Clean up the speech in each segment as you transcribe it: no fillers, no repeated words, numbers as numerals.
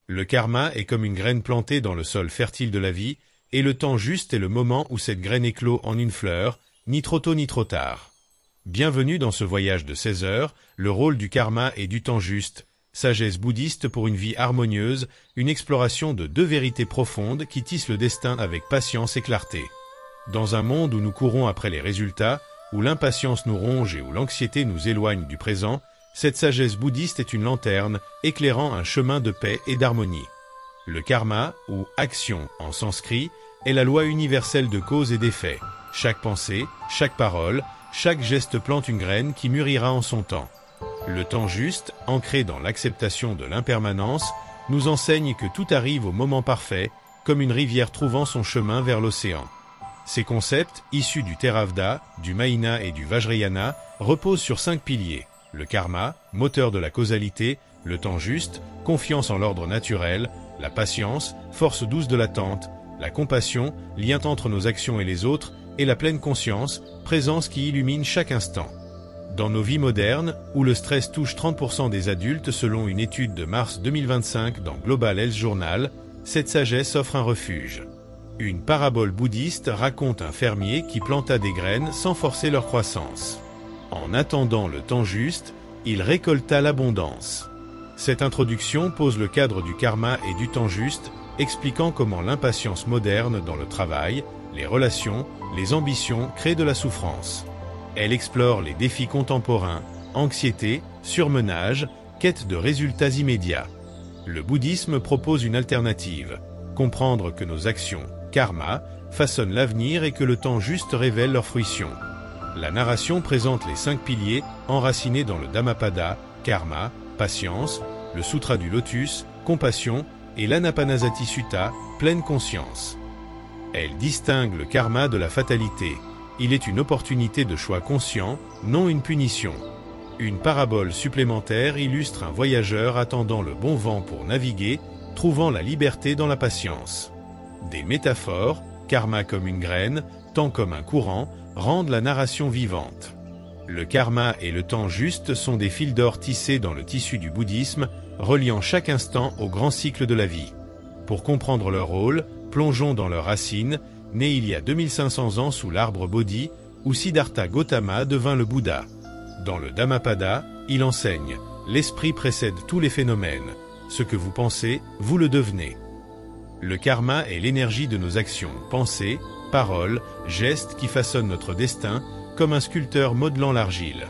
Le karma est comme une graine plantée dans le sol fertile de la vie, et le temps juste est le moment où cette graine éclot en une fleur, ni trop tôt ni trop tard. Bienvenue dans ce voyage de 16 heures, le rôle du karma et du temps juste, sagesse bouddhiste pour une vie harmonieuse, une exploration de deux vérités profondes qui tissent le destin avec patience et clarté. Dans un monde où nous courons après les résultats, où l'impatience nous ronge et où l'anxiété nous éloigne du présent, cette sagesse bouddhiste est une lanterne éclairant un chemin de paix et d'harmonie. Le karma, ou action en sanskrit, est la loi universelle de cause et d'effet. Chaque pensée, chaque parole, chaque geste plante une graine qui mûrira en son temps. Le temps juste, ancré dans l'acceptation de l'impermanence, nous enseigne que tout arrive au moment parfait, comme une rivière trouvant son chemin vers l'océan. Ces concepts, issus du Theravada, du Mahayana et du Vajrayana, reposent sur 5 piliers. Le karma, moteur de la causalité, le temps juste, confiance en l'ordre naturel, la patience, force douce de l'attente, la compassion, lien entre nos actions et les autres, et la pleine conscience, présence qui illumine chaque instant. Dans nos vies modernes, où le stress touche 30% des adultes selon une étude de mars 2025 dans Global Health Journal, cette sagesse offre un refuge. Une parabole bouddhiste raconte un fermier qui planta des graines sans forcer leur croissance. En attendant le temps juste, il récolta l'abondance. Cette introduction pose le cadre du karma et du temps juste, expliquant comment l'impatience moderne dans le travail, les relations, les ambitions créent de la souffrance. Elle explore les défis contemporains, anxiété, surmenage, quête de résultats immédiats. Le bouddhisme propose une alternative, comprendre que nos actions, karma, façonnent l'avenir et que le temps juste révèle leur fruition. La narration présente les 5 piliers enracinés dans le Dhammapada, karma, patience, le Sutra du Lotus, compassion, et l'Anapanasati Sutta, pleine conscience. Elle distingue le karma de la fatalité. Il est une opportunité de choix conscient, non une punition. Une parabole supplémentaire illustre un voyageur attendant le bon vent pour naviguer, trouvant la liberté dans la patience. Des métaphores, karma comme une graine, temps comme un courant, rendent la narration vivante. Le karma et le temps juste sont des fils d'or tissés dans le tissu du bouddhisme, reliant chaque instant au grand cycle de la vie. Pour comprendre leur rôle, plongeons dans leurs racines, nés il y a 2500 ans sous l'arbre Bodhi, où Siddhartha Gautama devint le Bouddha. Dans le Dhammapada, il enseigne « L'esprit précède tous les phénomènes. Ce que vous pensez, vous le devenez ». Le karma est l'énergie de nos actions, pensées, paroles, gestes qui façonnent notre destin, comme un sculpteur modelant l'argile.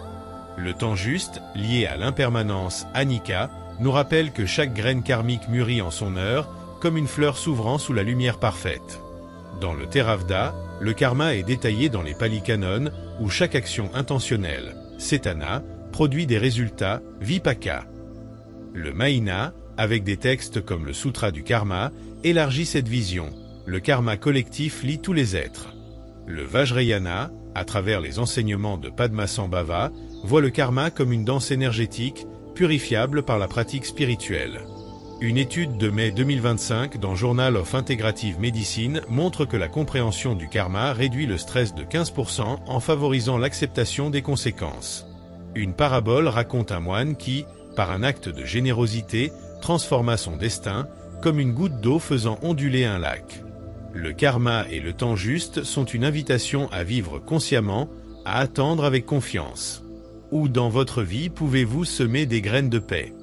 Le temps juste, lié à l'impermanence anicca, nous rappelle que chaque graine karmique mûrit en son heure, comme une fleur s'ouvrant sous la lumière parfaite. Dans le Theravada, le karma est détaillé dans les Pali Canon, où chaque action intentionnelle, cetana, produit des résultats, vipaka. Le Mahayana, avec des textes comme le Sutra du Karma, élargit cette vision. Le karma collectif lie tous les êtres. Le Vajrayana, à travers les enseignements de Padmasambhava, voit le karma comme une danse énergétique, purifiable par la pratique spirituelle. Une étude de mai 2025 dans Journal of Integrative Medicine montre que la compréhension du karma réduit le stress de 15% en favorisant l'acceptation des conséquences. Une parabole raconte un moine qui, par un acte de générosité, transforma son destin, comme une goutte d'eau faisant onduler un lac. Le karma et le temps juste sont une invitation à vivre consciemment, à attendre avec confiance. Où dans votre vie pouvez-vous semer des graines de paix?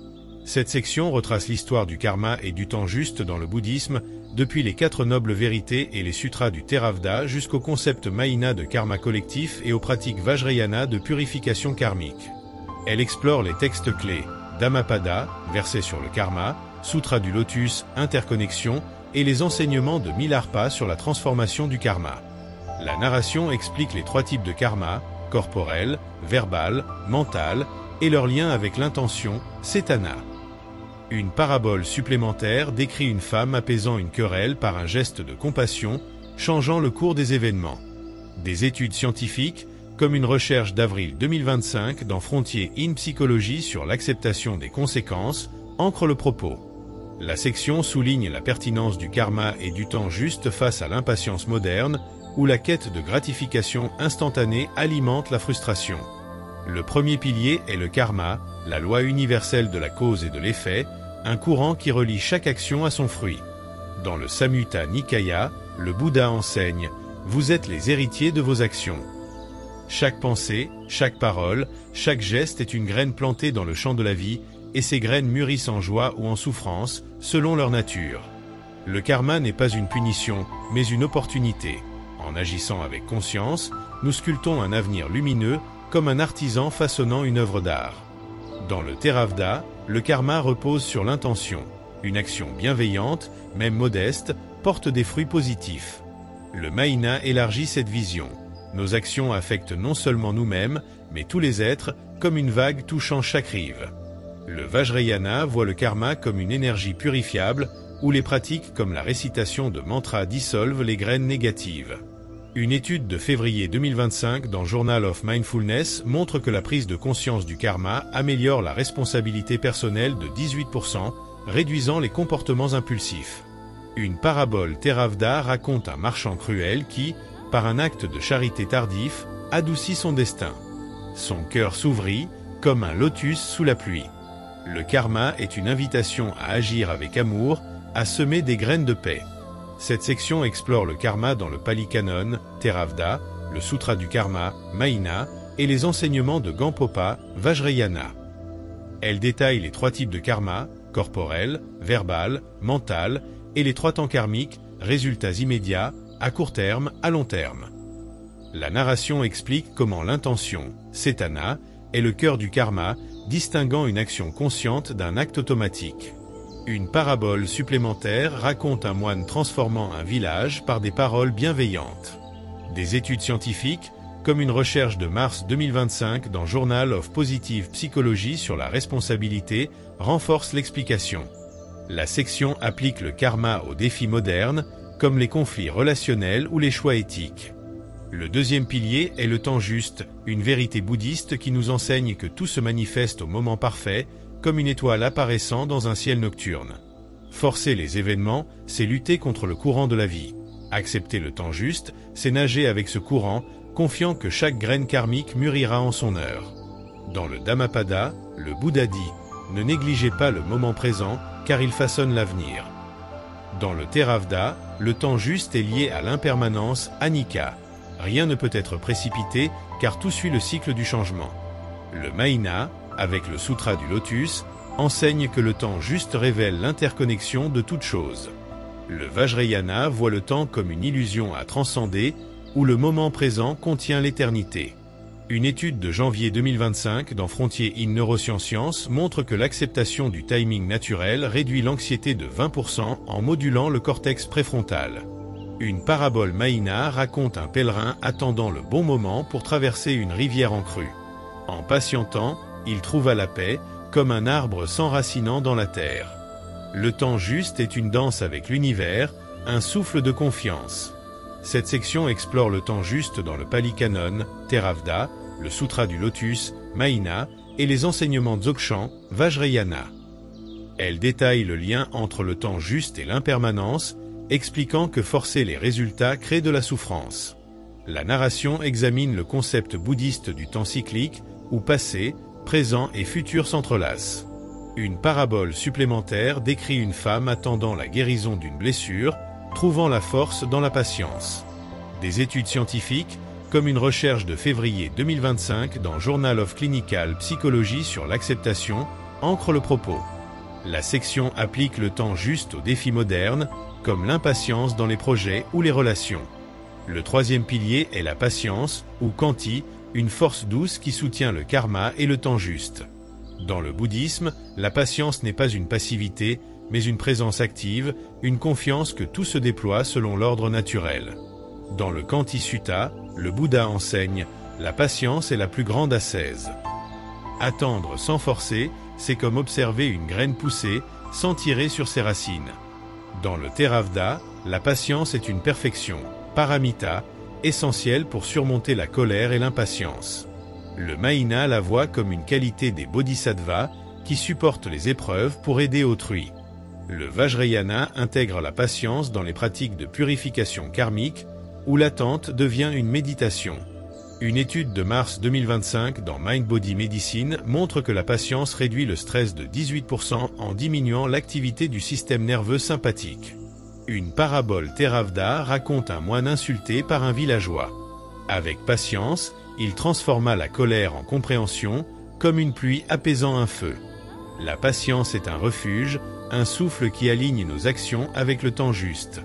Cette section retrace l'histoire du karma et du temps juste dans le bouddhisme, depuis les 4 nobles vérités et les sutras du Theravada jusqu'au concept Mahayana de karma collectif et aux pratiques Vajrayana de purification karmique. Elle explore les textes clés, Dhammapada, versets sur le karma, Sutra du Lotus, interconnexion, et les enseignements de Milarepa sur la transformation du karma. La narration explique les 3 types de karma, corporel, verbal, mental, et leur lien avec l'intention, cetana. Une parabole supplémentaire décrit une femme apaisant une querelle par un geste de compassion, changeant le cours des événements. Des études scientifiques, comme une recherche d'avril 2025 dans Frontiers in Psychologie sur l'acceptation des conséquences, ancrent le propos. La section souligne la pertinence du karma et du temps juste face à l'impatience moderne, où la quête de gratification instantanée alimente la frustration. Le premier pilier est le karma, la loi universelle de la cause et de l'effet, un courant qui relie chaque action à son fruit. Dans le Samyutta Nikaya, le Bouddha enseigne « Vous êtes les héritiers de vos actions ». Chaque pensée, chaque parole, chaque geste est une graine plantée dans le champ de la vie, et ces graines mûrissent en joie ou en souffrance, selon leur nature. Le karma n'est pas une punition, mais une opportunité. En agissant avec conscience, nous sculptons un avenir lumineux, comme un artisan façonnant une œuvre d'art. Dans le Theravada, le karma repose sur l'intention. Une action bienveillante, même modeste, porte des fruits positifs. Le Mahina élargit cette vision. Nos actions affectent non seulement nous-mêmes, mais tous les êtres, comme une vague touchant chaque rive. Le Vajrayana voit le karma comme une énergie purifiable, où les pratiques comme la récitation de mantras dissolvent les graines négatives. Une étude de février 2025 dans Journal of Mindfulness montre que la prise de conscience du karma améliore la responsabilité personnelle de 18%, réduisant les comportements impulsifs. Une parabole Theravada raconte un marchand cruel qui, par un acte de charité tardif, adoucit son destin. Son cœur s'ouvrit, comme un lotus sous la pluie. Le karma est une invitation à agir avec amour, à semer des graines de paix. Cette section explore le karma dans le Pali Canon, Theravada, le Sutra du Karma, Mahina, et les enseignements de Gampopa, Vajrayana. Elle détaille les 3 types de karma, corporel, verbal, mental, et les 3 temps karmiques, résultats immédiats, à court terme, à long terme. La narration explique comment l'intention, cetana, est le cœur du karma, distinguant une action consciente d'un acte automatique. Une parabole supplémentaire raconte un moine transformant un village par des paroles bienveillantes. Des études scientifiques, comme une recherche de mars 2025 dans Journal of Positive Psychology sur la responsabilité, renforcent l'explication. La section applique le karma aux défis modernes, comme les conflits relationnels ou les choix éthiques. Le deuxième pilier est le temps juste, une vérité bouddhiste qui nous enseigne que tout se manifeste au moment parfait, comme une étoile apparaissant dans un ciel nocturne. Forcer les événements, c'est lutter contre le courant de la vie. Accepter le temps juste, c'est nager avec ce courant, confiant que chaque graine karmique mûrira en son heure. Dans le Dhammapada, le Bouddha dit « Ne négligez pas le moment présent, car il façonne l'avenir ». Dans le Theravada, le temps juste est lié à l'impermanence, anicca. Rien ne peut être précipité, car tout suit le cycle du changement. Le Mahina, avec le Sutra du Lotus, enseigne que le temps juste révèle l'interconnexion de toutes choses. Le Vajrayana voit le temps comme une illusion à transcender, où le moment présent contient l'éternité. Une étude de janvier 2025 dans Frontier in Neurosciences montre que l'acceptation du timing naturel réduit l'anxiété de 20% en modulant le cortex préfrontal. Une parabole Mahina raconte un pèlerin attendant le bon moment pour traverser une rivière en crue. En patientant, il trouva la paix, comme un arbre s'enracinant dans la terre. Le temps juste est une danse avec l'univers, un souffle de confiance. Cette section explore le temps juste dans le Pali Canon, Theravada, le Sutra du Lotus, Mahina, et les enseignements Dzogchen, Vajrayana. Elle détaille le lien entre le temps juste et l'impermanence, expliquant que forcer les résultats crée de la souffrance. La narration examine le concept bouddhiste du temps cyclique, où passé, présent et futur s'entrelacent. Une parabole supplémentaire décrit une femme attendant la guérison d'une blessure, trouvant la force dans la patience. Des études scientifiques, comme une recherche de février 2025 dans Journal of Clinical Psychology sur l'acceptation, ancrent le propos. La section applique le temps juste aux défis modernes, comme l'impatience dans les projets ou les relations. Le troisième pilier est la patience, ou Khanti, une force douce qui soutient le karma et le temps juste. Dans le bouddhisme, la patience n'est pas une passivité, mais une présence active, une confiance que tout se déploie selon l'ordre naturel. Dans le Khanti Sutta, le Bouddha enseigne « La patience est la plus grande ascèse ». Attendre sans forcer, c'est comme observer une graine pousser, sans tirer sur ses racines. Dans le Theravada, la patience est une perfection, paramita, essentielle pour surmonter la colère et l'impatience. Le Mahina la voit comme une qualité des bodhisattvas qui supportent les épreuves pour aider autrui. Le Vajrayana intègre la patience dans les pratiques de purification karmique, où l'attente devient une méditation. Une étude de mars 2025 dans Mind Body Medicine montre que la patience réduit le stress de 18% en diminuant l'activité du système nerveux sympathique. Une parabole Theravada raconte un moine insulté par un villageois. Avec patience, il transforma la colère en compréhension, comme une pluie apaisant un feu. La patience est un refuge, un souffle qui aligne nos actions avec le temps juste.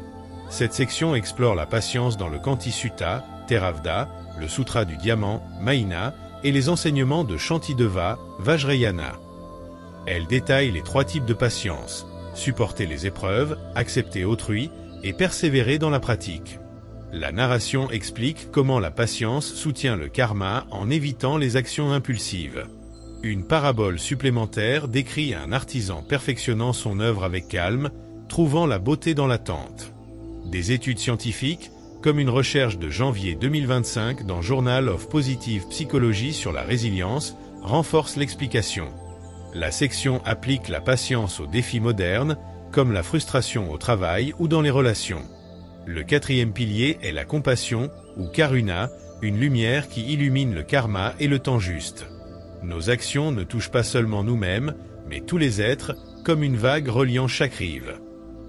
Cette section explore la patience dans le Kanti Sutta, Theravada, le Sutra du Diamant, Mahina, et les enseignements de Shantideva, Vajrayana. Elle détaille les 3 types de patience: supporter les épreuves, accepter autrui, et persévérer dans la pratique. La narration explique comment la patience soutient le karma en évitant les actions impulsives. Une parabole supplémentaire décrit un artisan perfectionnant son œuvre avec calme, trouvant la beauté dans l'attente. Des études scientifiques, comme une recherche de janvier 2025 dans Journal of Positive Psychology sur la résilience, renforcent l'explication. La section applique la patience aux défis modernes, comme la frustration au travail ou dans les relations. Le 4e pilier est la compassion, ou karuna, une lumière qui illumine le karma et le temps juste. Nos actions ne touchent pas seulement nous-mêmes, mais tous les êtres, comme une vague reliant chaque rive.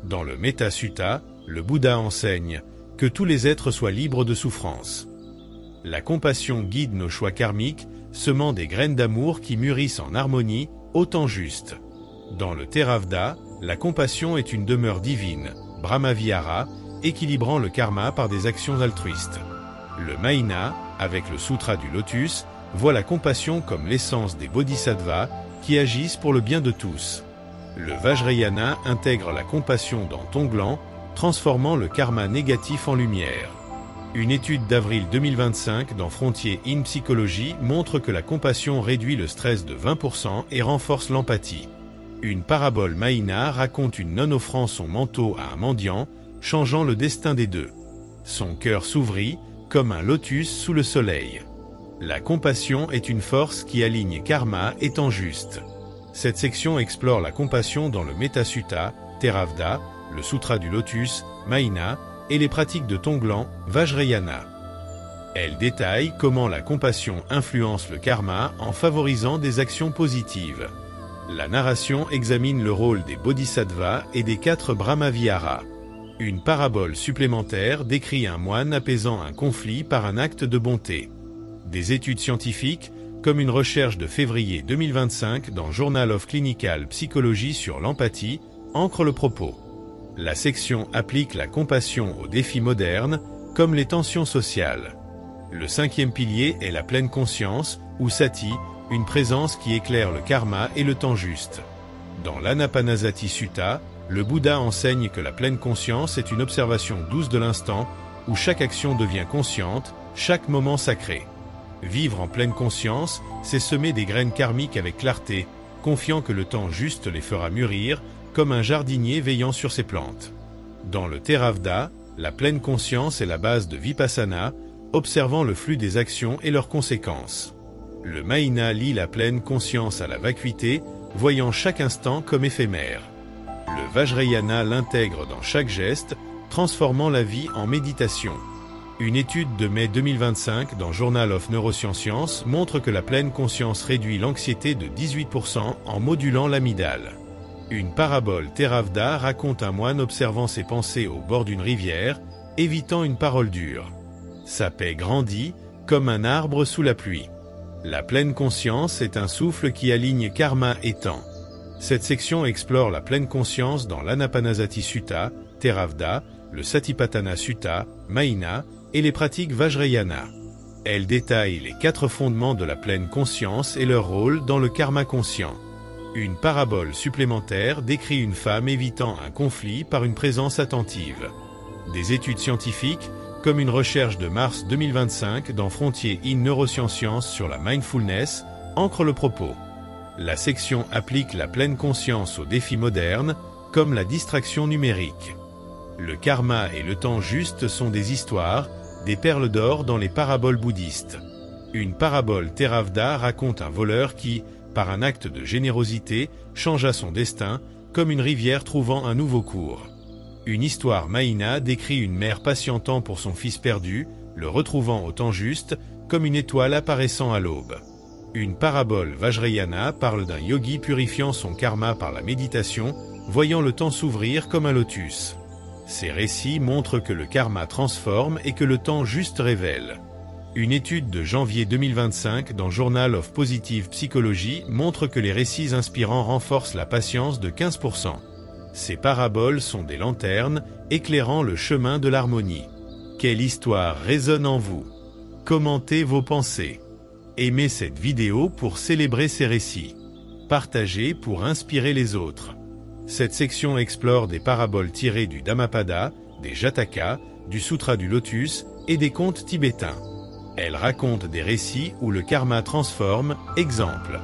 Dans le Metta Sutta, le Bouddha enseigne que tous les êtres soient libres de souffrance. La compassion guide nos choix karmiques, semant des graines d'amour qui mûrissent en harmonie, au temps juste. Dans le Theravada, la compassion est une demeure divine, Brahmavihara, équilibrant le karma par des actions altruistes. Le Mahina, avec le Sutra du Lotus, voit la compassion comme l'essence des bodhisattvas qui agissent pour le bien de tous. Le Vajrayana intègre la compassion dans Tonglen, transformant le karma négatif en lumière. Une étude d'avril 2025 dans Frontier in Psychology montre que la compassion réduit le stress de 20% et renforce l'empathie. Une parabole Mahina raconte une nonne offrant son manteau à un mendiant, changeant le destin des deux. Son cœur s'ouvrit, comme un lotus sous le soleil. La compassion est une force qui aligne karma et temps juste. Cette section explore la compassion dans le Metta Sutta, Theravada, le Sutra du Lotus, Mahina, et les pratiques de Tonglen, Vajrayana. Elle détaille comment la compassion influence le karma en favorisant des actions positives. La narration examine le rôle des bodhisattvas et des 4 brahmaviharas. Une parabole supplémentaire décrit un moine apaisant un conflit par un acte de bonté. Des études scientifiques, comme une recherche de février 2025 dans Journal of Clinical Psychology sur l'empathie, ancrent le propos. La section applique la compassion aux défis modernes, comme les tensions sociales. Le 5e pilier est la pleine conscience, ou sati, une présence qui éclaire le karma et le temps juste. Dans l'Anapanasati Sutta, le Bouddha enseigne que la pleine conscience est une observation douce de l'instant, où chaque action devient consciente, chaque moment sacré. Vivre en pleine conscience, c'est semer des graines karmiques avec clarté, confiant que le temps juste les fera mûrir, comme un jardinier veillant sur ses plantes. Dans le Theravada, la pleine conscience est la base de Vipassana, observant le flux des actions et leurs conséquences. Le Mahina lie la pleine conscience à la vacuité, voyant chaque instant comme éphémère. Le Vajrayana l'intègre dans chaque geste, transformant la vie en méditation. Une étude de mai 2025 dans Journal of Neurosciences montre que la pleine conscience réduit l'anxiété de 18% en modulant l'amygdale. Une parabole Theravada raconte un moine observant ses pensées au bord d'une rivière, évitant une parole dure. Sa paix grandit, comme un arbre sous la pluie. La pleine conscience est un souffle qui aligne karma et temps. Cette section explore la pleine conscience dans l'Anapanasati Sutta, Theravada, le Satipatthana Sutta, Mahina, et les pratiques Vajrayana. Elle détaille les 4 fondements de la pleine conscience et leur rôle dans le karma conscient. Une parabole supplémentaire décrit une femme évitant un conflit par une présence attentive. Des études scientifiques, comme une recherche de mars 2025 dans Frontier in Neurosciences sur la mindfulness, ancrent le propos. La section applique la pleine conscience aux défis modernes, comme la distraction numérique. Le karma et le temps juste sont des histoires, des perles d'or dans les paraboles bouddhistes. Une parabole Theravada raconte un voleur qui, par un acte de générosité, changea son destin, comme une rivière trouvant un nouveau cours. Une histoire Mahina décrit une mère patientant pour son fils perdu, le retrouvant au temps juste, comme une étoile apparaissant à l'aube. Une parabole Vajrayana parle d'un yogi purifiant son karma par la méditation, voyant le temps s'ouvrir comme un lotus. Ces récits montrent que le karma transforme et que le temps juste révèle. Une étude de janvier 2025 dans Journal of Positive Psychology montre que les récits inspirants renforcent la patience de 15%. Ces paraboles sont des lanternes, éclairant le chemin de l'harmonie. Quelle histoire résonne en vous? Commentez vos pensées. Aimez cette vidéo pour célébrer ces récits. Partagez pour inspirer les autres. Cette section explore des paraboles tirées du Dhammapada, des Jatakas, du Sutra du Lotus et des contes tibétains. Elle raconte des récits où le karma transforme, exemple.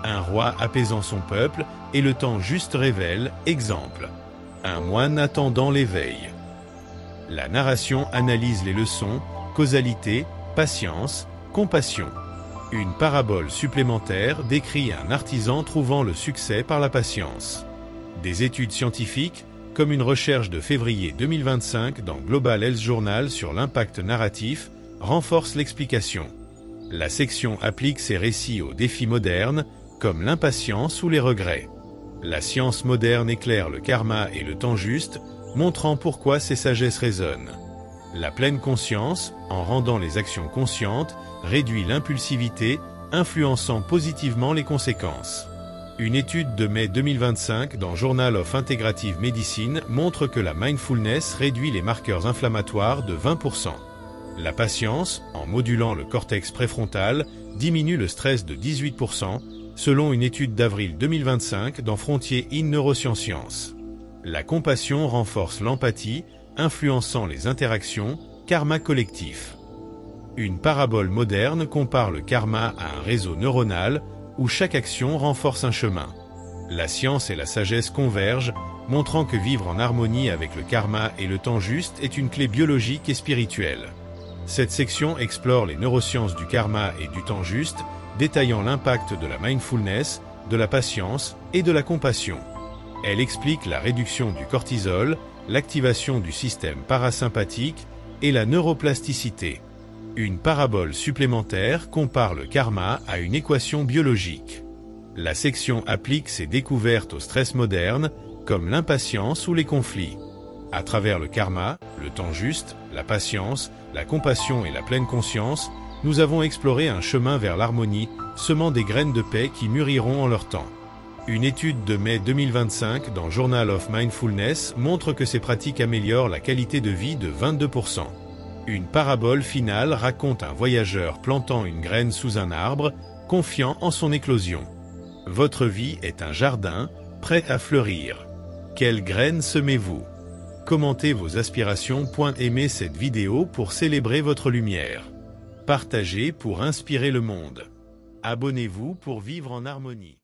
Un roi apaisant son peuple et le temps juste révèle, exemple. Un moine attendant l'éveil. La narration analyse les leçons, causalité, patience, compassion. Une parabole supplémentaire décrit un artisan trouvant le succès par la patience. Des études scientifiques, comme une recherche de février 2025 dans Global Health Journal sur l'impact narratif, renforcent l'explication. La section applique ces récits aux défis modernes, comme l'impatience ou les regrets. La science moderne éclaire le karma et le temps juste, montrant pourquoi ces sagesses résonnent. La pleine conscience, en rendant les actions conscientes, réduit l'impulsivité, influençant positivement les conséquences. Une étude de mai 2025 dans Journal of Integrative Medicine montre que la mindfulness réduit les marqueurs inflammatoires de 20%. La patience, en modulant le cortex préfrontal, diminue le stress de 18%, selon une étude d'avril 2025 dans Frontier in Neurosciences. La compassion renforce l'empathie, influençant les interactions, karma collectif. Une parabole moderne compare le karma à un réseau neuronal où chaque action renforce un chemin. La science et la sagesse convergent, montrant que vivre en harmonie avec le karma et le temps juste est une clé biologique et spirituelle. Cette section explore les neurosciences du karma et du temps juste, détaillant l'impact de la mindfulness, de la patience et de la compassion. Elle explique la réduction du cortisol, l'activation du système parasympathique et la neuroplasticité. Une parabole supplémentaire compare le karma à une équation biologique. La section applique ces découvertes au stress moderne, comme l'impatience ou les conflits. À travers le karma, le temps juste, la patience, la compassion et la pleine conscience, nous avons exploré un chemin vers l'harmonie, semant des graines de paix qui mûriront en leur temps. Une étude de mai 2025 dans Journal of Mindfulness montre que ces pratiques améliorent la qualité de vie de 22%. Une parabole finale raconte un voyageur plantant une graine sous un arbre, confiant en son éclosion. Votre vie est un jardin, prêt à fleurir. Quelle graine semez-vous? Commentez vos aspirations. Aimez cette vidéo pour célébrer votre lumière. Partagez pour inspirer le monde. Abonnez-vous pour vivre en harmonie.